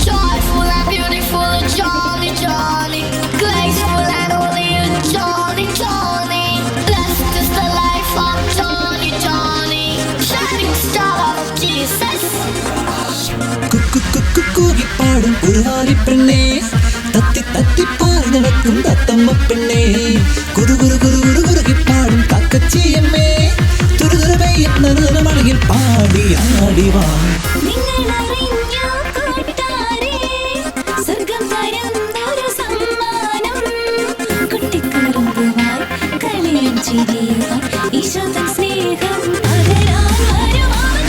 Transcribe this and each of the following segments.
Joyful and beautiful, Johnny, Johnny. Graceful and holy, Johnny, Johnny. Blessed is the life of Johnny, Johnny. Shining star of Jesus. കൂകിപ്പാടും ഒരു ആലിപ്പെണ്ണേ, തത്തി തത്തി പാറി നടക്കും തത്തമ്മ പെണ്ണേ, കുറുകുറുകിപ്പാടും കാക്കച്ചിയമ്മേ, തുരുതുറവെയ്യുന്ന മഴയിൽ പാടി ആടിവാ.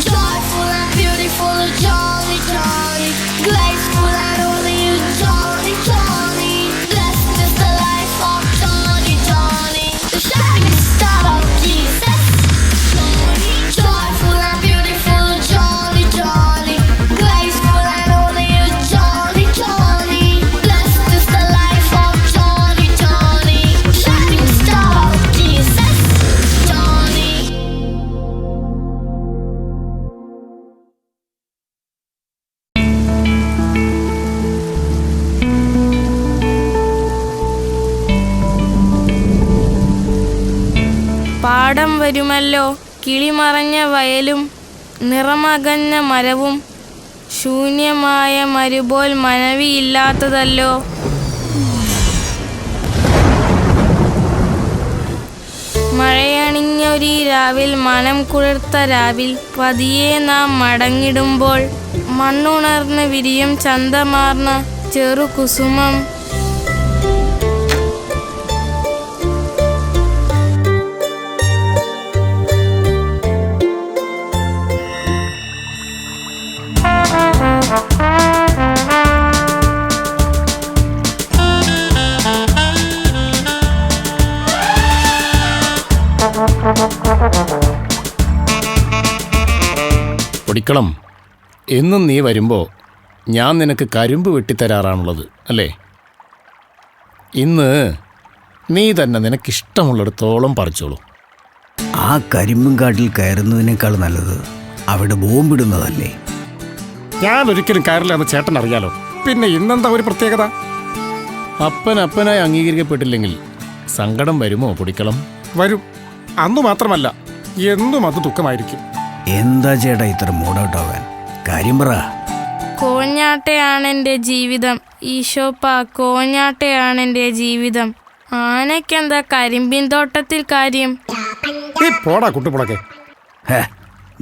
Joyful and beautiful, Johnny, Johnny. Graceful and holy, Johnny, Johnny. Blessed is the life of Johnny, Johnny. The shining star of Jesus. Joyful and beautiful, Johnny, Johnny. Graceful and holy, Johnny, Johnny. Blessed is the life of Johnny, Johnny. Shining star of Jesus. Johnny. പാടം വരുമല്ലോ, കിളിമറഞ്ഞ വയലും നിറമകന്ന മരവും, ശൂന്യമായ മരുപോൽ മനവിയില്ലാത്തതല്ലോ. മഴയണിഞ്ഞൊരീ രാവിൽ, മനം കുളിർത്ത രാവിൽ, പതിയെ നാം മടങ്ങിടുമ്പോൾ മണ്ണുണർന്ന് വിരിയും ചന്തമാർന്ന ചെറുകുസുമം. പൊടിക്കളം, എന്നും നീ വരുമ്പോൾ ഞാൻ നിനക്ക് കരിമ്പ് വെട്ടിത്തരാറാണുള്ളത് അല്ലേ? ഇന്ന് നീ തന്നെ നിനക്കിഷ്ടമുള്ളിടത്തോളം പറിച്ചോളൂ. ആ കരിമ്പും കാട്ടിൽ കയറുന്നതിനേക്കാൾ നല്ലത് അവിടെ ബോംബിടുന്നതല്ലേ? ഞാൻ ഒരിക്കലും കയറില്ല എന്ന് ചേട്ടൻ അറിയാലോ. പിന്നെ ഇന്നെന്താ ഒരു പ്രത്യേകത? അപ്പനായി അംഗീകരിക്കപ്പെട്ടില്ലെങ്കിൽ സങ്കടം വരുമോ പൊടിക്കളം? വരും. അന്നു മാത്രമല്ല, എന്നും അത് ദുഃഖമായിരിക്കും. എന്താ ചേട്ടാ ഇത്ര മൂടൗട്ടാവാൻ? കാര്യം പറ. കോഞ്ഞാട്ടയാണെൻ്റെ ജീവിതം ഈശോപ്പ, കോഞ്ഞാട്ടയാണെൻ്റെ ജീവിതം. ആനയ്ക്കെന്താ കരിമ്പിൻ തോട്ടത്തിൽ കാര്യം? പോടാ കുട്ടുപുളക്കെ.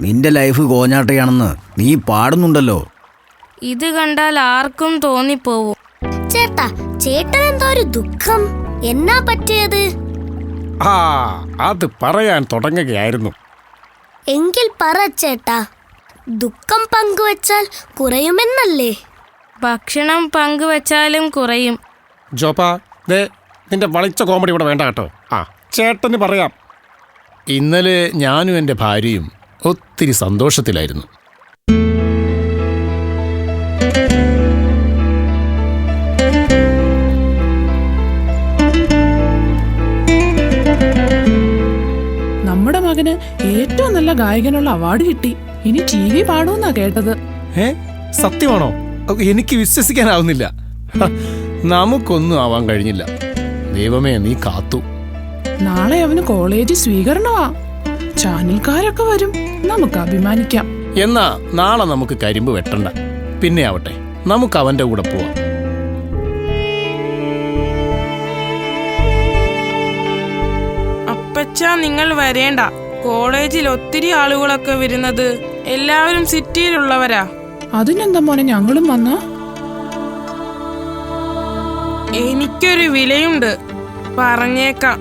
നിന്റെ ലൈഫ് കോഞ്ഞാട്ടയാണെന്ന് നീ പാടുന്നുണ്ടല്ലോ. ഇത് കണ്ടാൽ ആർക്കും തോന്നിപ്പോവും. ചേട്ടാ, ചേട്ടനെന്തോ ഒരു ദുഃഖം, എന്നാ പറ്റിയത്? അത് പറയാൻ തുടങ്ങുകയായിരുന്നു. എങ്കിൽ പറ ചേട്ടാ, ദുഃഖം പങ്കുവച്ചാൽ കുറയുമെന്നല്ലേ? ഭക്ഷണം പങ്കുവച്ചാലും കുറയും. ജോപ്പാ, ദേ നിന്റെ വളിച്ച കോമഡി ഇവിടെ വേണ്ട കേട്ടോ. ചേട്ടന് പറയാം. ഇന്നലെ ഞാനും എൻ്റെ ഭാര്യയും ഒത്തിരി സന്തോഷത്തിലായിരുന്നു. നമ്മുടെ മകന് ഏറ്റവും നല്ല ഗായകനുള്ള അവാർഡ് കിട്ടി. ഇനി TV പാടുമെന്നാ കേട്ടത്. സത്യമാണോ? എനിക്ക് വിശ്വസിക്കാനാവുന്നില്ല. നമുക്കൊന്നും ആവാൻ കഴിഞ്ഞില്ല. ദൈവമേ, നീ കാത്തു. നാളെ അവന് കോളേജിൽ സ്വീകരണമാ. ചാനൽക്കാരൊക്കെ വരും, നമുക്ക് അഭിമാനിക്കാം. എന്നാ നാളെ നമുക്ക് കരിമ്പ് വെട്ടണ്ട. പിന്നെ ആവട്ടെ, നമുക്ക് അവന്റെ കൂടെ പോവാം. അപ്പച്ചാ, നിങ്ങൾ വരേണ്ട. കോളേജിൽ ഒത്തിരി ആളുകളൊക്കെ വരുന്നത്. എല്ലാവരും സിറ്റിയിലുള്ളവരാ. അതിനെന്താ മോനെ, ഞങ്ങളും വന്നാ? എനിക്കൊരു വിലയുണ്ട്, പറഞ്ഞേക്കാം.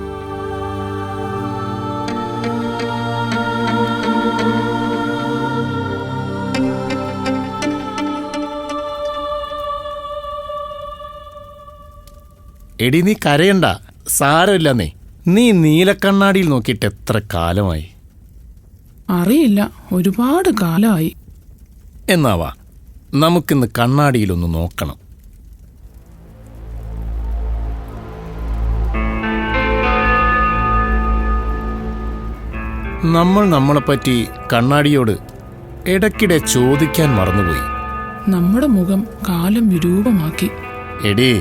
എടി, നീ കരയണ്ട, സാരമില്ലെന്നേ. നീ നീലക്കണ്ണാടിയിൽ നോക്കിയിട്ട് എത്ര കാലമായി? അറിയില്ല, ഒരുപാട് കാലമായി. എന്നാവാ, നമുക്കിന്ന് കണ്ണാടിയിലൊന്ന് നോക്കണം. നമ്മളെപ്പറ്റി കണ്ണാടിയോട് ഇടയ്ക്കിടെ ചോദിക്കാൻ മറന്നുപോയി. നമ്മുടെ മുഖം കാലം വിരൂപമാക്കി. എടീ,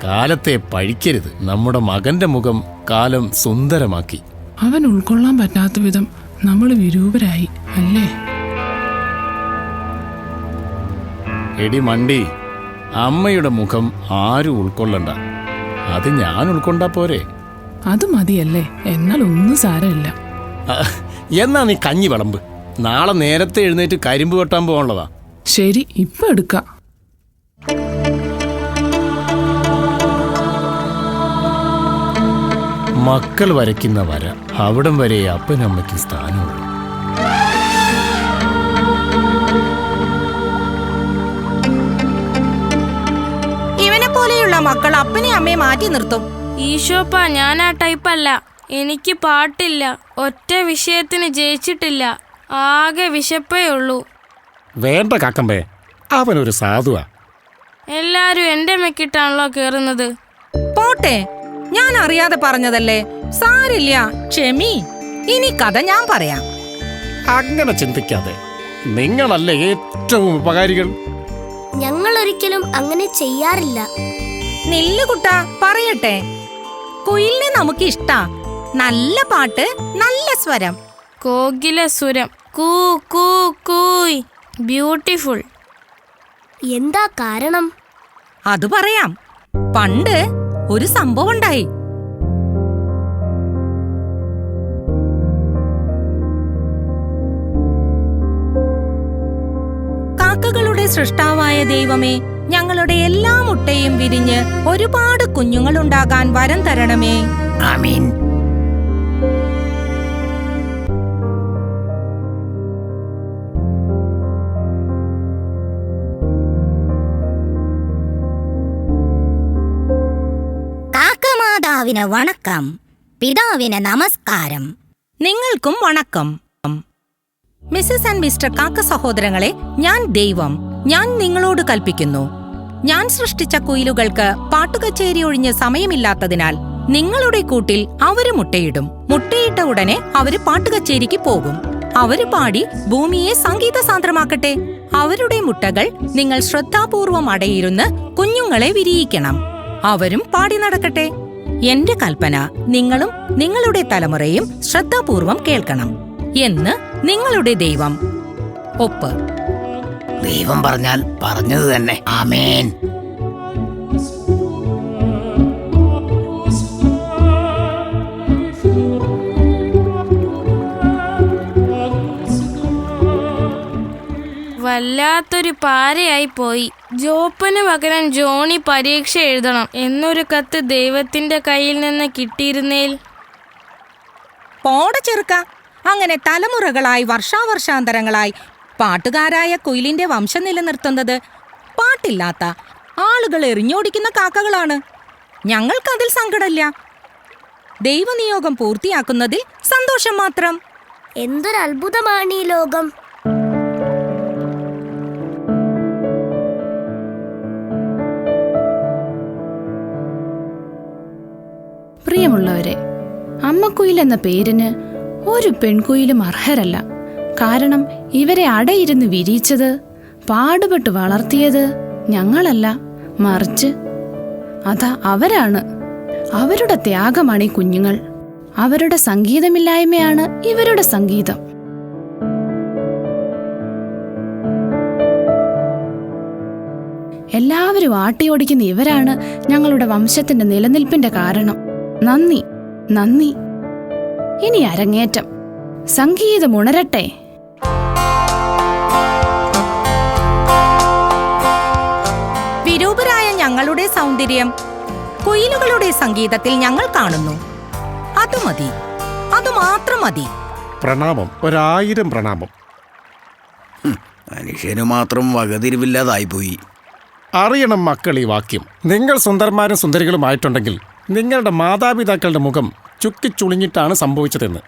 കാലത്തെ പഴിക്കരുത്. നമ്മുടെ മകന്റെ മുഖം കാലം സുന്ദരമാക്കി. അവൻ ഉൾക്കൊള്ളാൻ പറ്റാത്ത വിധം നമ്മൾ വിരൂപരായി അല്ലേ? എടി മണ്ടി, അമ്മയുടെ മുഖം ആരും ഉൾക്കൊള്ളണ്ട. അത് ഞാൻ ഉൾക്കൊണ്ടാ പോരെ? അത് മതിയല്ലേ? എന്നാൽ ഒന്നും സാരമില്ല. എന്നാ നീ കഞ്ഞി വിളമ്പ്. നാളെ നേരത്തെ എഴുന്നേറ്റ് കരിമ്പ് വെട്ടാൻ പോകാനുള്ളതാ. ശരി, ഇപ്പൊ എടുക്കാം. മക്കൾ വരയ്ക്കുന്ന വര അവിടം വരെ അപ്പനമ്മയ്ക്ക് സ്ഥാനമുള്ളൂ. ഇവനെ പോലെയുള്ള മക്കൾ അപ്പനെ അമ്മയെ മാറ്റി നിർത്തും. ഈശോപ്പ, ഞാൻ ആ ടൈപ്പല്ല. എനിക്ക് പാട്ടില്ല. ഒറ്റ വിഷയത്തിന് ജയിച്ചിട്ടില്ല. ആകെ വിശപ്പേ ഉള്ളൂ. വേണ്ട കാക്കമ്പേ, അവനൊരു സാധുവാ. എല്ലാരും എന്റെ മെക്കിട്ടാണല്ലോ കേറുന്നത്. പോട്ടെ, ഞാൻ അറിയാതെ പറഞ്ഞതല്ലേ, സാരില്ല, ക്ഷമി. ഇനി കഥ ഞാൻ പറയാം. അങ്ങനെ ചിന്തിക്കാതെ, നിങ്ങളല്ലേ ഏറ്റവും ഉപകാരികൾ. ഞങ്ങൾ ഒരിക്കലും അങ്ങനെ ചെയ്യാറില്ല. നെല്ലുകുട്ട പറയട്ടെ. കുയിലിനെ നമുക്ക് ഇഷ്ടാ. നല്ല പാട്ട്, നല്ല സ്വരം. കോകില സുരം, കൂ കൂ കൂയ്. ബ്യൂട്ടിഫുൾ. എന്താ കാരണം? അത് പറയാം. പണ്ട് ഒരു സംഭവം ഉണ്ടായി. കാക്കകളുടെ സൃഷ്ടാവായ ദൈവമേ, ഞങ്ങളുടെ എല്ലാ മുട്ടയും വിരിഞ്ഞ് ഒരുപാട് കുഞ്ഞുങ്ങളുണ്ടാകാൻ വരം തരണമേ. ആമീൻ. കാക്കമാതാവിന് വണക്കം, പിതാവിന് നമസ്കാരം. നിങ്ങൾക്കും വണക്കം. മിസ്സസ് ആൻഡ് മിസ്റ്റർ കാക്ക സഹോദരങ്ങളെ, ഞാൻ ദൈവം. ഞാൻ നിങ്ങളോട് കൽപ്പിക്കുന്നു. ഞാൻ സൃഷ്ടിച്ച കുയിലുകൾക്ക് പാട്ടുകച്ചേരി ഒഴിഞ്ഞ് സമയമില്ലാത്തതിനാൽ നിങ്ങളുടെ കൂട്ടിൽ അവര് മുട്ടയിടും. മുട്ടയിട്ട ഉടനെ അവര് പാട്ടുകച്ചേരിക്ക് പോകും. അവര് പാടി ഭൂമിയെ സംഗീത സാന്ദ്രമാക്കട്ടെ. അവരുടെ മുട്ടകൾ നിങ്ങൾ ശ്രദ്ധാപൂർവം അടയിരുന്ന് കുഞ്ഞുങ്ങളെ വിരിയിക്കണം. അവരും പാടി നടക്കട്ടെ. എന്റെ കൽപ്പന നിങ്ങളും നിങ്ങളുടെ തലമുറയും ശ്രദ്ധാപൂർവം കേൾക്കണം എന്ന് നിങ്ങളുടെ ദൈവം. ഒപ്പ്. ദൈവം പറഞ്ഞാൽ പറഞ്ഞത് തന്നെ. ആമേൻ. വല്ലാത്തൊരു പാരയായി പോയി. ജോപ്പന് പകരം ജോണി പരീക്ഷ എഴുതണം എന്നൊരു കത്ത് ദൈവത്തിന്റെ കയ്യിൽ നിന്ന് കിട്ടിയിരുന്നേൽ. പോട ചെറുക്ക. അങ്ങനെ തലമുറകളായി വർഷാവർഷാന്തരങ്ങളായി പാട്ടുകാരായ കുയിലിന്റെ വംശം നിലനിർത്തുന്നത് പാട്ടില്ലാത്ത ആളുകൾ എറിഞ്ഞോടിക്കുന്ന കാക്കകളാണ്. ഞങ്ങൾക്കതിൽ സങ്കടമില്ല. ദൈവനിയോഗം പൂർത്തിയാക്കുന്നതിൽ സന്തോഷം മാത്രം. എന്തൊരു അത്ഭുതമാണ് ഈ ലോകം. പ്രിയമുള്ളവരെ, അമ്മക്കുയിൽ എന്ന പേരിന് ഒരു പെൺകുയിലും അർഹരല്ല. കാരണം ഇവരെ അടയിരുന്ന് വിരിയിച്ചത്, പാടുപെട്ട് വളർത്തിയത് ഞങ്ങളല്ല, മറിച്ച് അതാ അവരാണ്. അവരുടെ ത്യാഗമാണ് ഈ കുഞ്ഞുങ്ങൾ. അവരുടെ സംഗീതമില്ലായ്മയാണ് ഇവരുടെ സംഗീതം. എല്ലാവരും ആട്ടിയോടിക്കുന്ന ഇവരാണ് ഞങ്ങളുടെ വംശത്തിന്റെ നിലനിൽപ്പിന്റെ കാരണം. നന്ദി, നന്ദി. ഇനി അരങ്ങേറ്റം. സംഗീതം ഉണരട്ടെ. വിരൂപരായ ഞങ്ങളുടെ സൗന്ദര്യം കുയിലുകളുടെ സംഗീതത്തിൽ ഞങ്ങൾ കാണുന്നു. അത് മതി, അതുമാത്രം മതി. പ്രണാമം, 1000 പ്രണാമം. മനുഷ്യന് മാത്രം വകതിരിവില്ലാതായിപ്പോയി. അറിയണം മക്കൾ ഈ വാക്യം. നിങ്ങൾ സുന്ദരന്മാരും സുന്ദരികളുമായിട്ടുണ്ടെങ്കിൽ നിങ്ങളുടെ മാതാപിതാക്കളുടെ മുഖം ചുക്കിച്ചുളിഞ്ഞിട്ടാണ് സംഭവിച്ചതെന്ന്.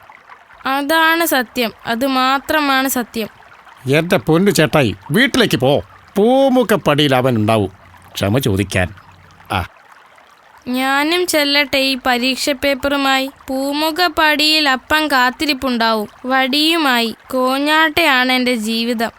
അതാണ് സത്യം. അത് മാത്രമാണ് സത്യം. എന്റെ പൊന്നു ചേട്ടായി, വീട്ടിലേക്ക് പോ. പൂമുഖപ്പടിയിൽ അവൻ ഉണ്ടാവും ക്ഷമ ചോദിക്കാൻ. ഞാനും ചെല്ലട്ടെ ഈ പരീക്ഷ പേപ്പറുമായി. പൂമുഖപ്പടിയിൽ അപ്പം കാത്തിരിപ്പുണ്ടാവും. വടിയുമായി. കോഞ്ഞാട്ടയാണ് എൻ്റെ ജീവിതം.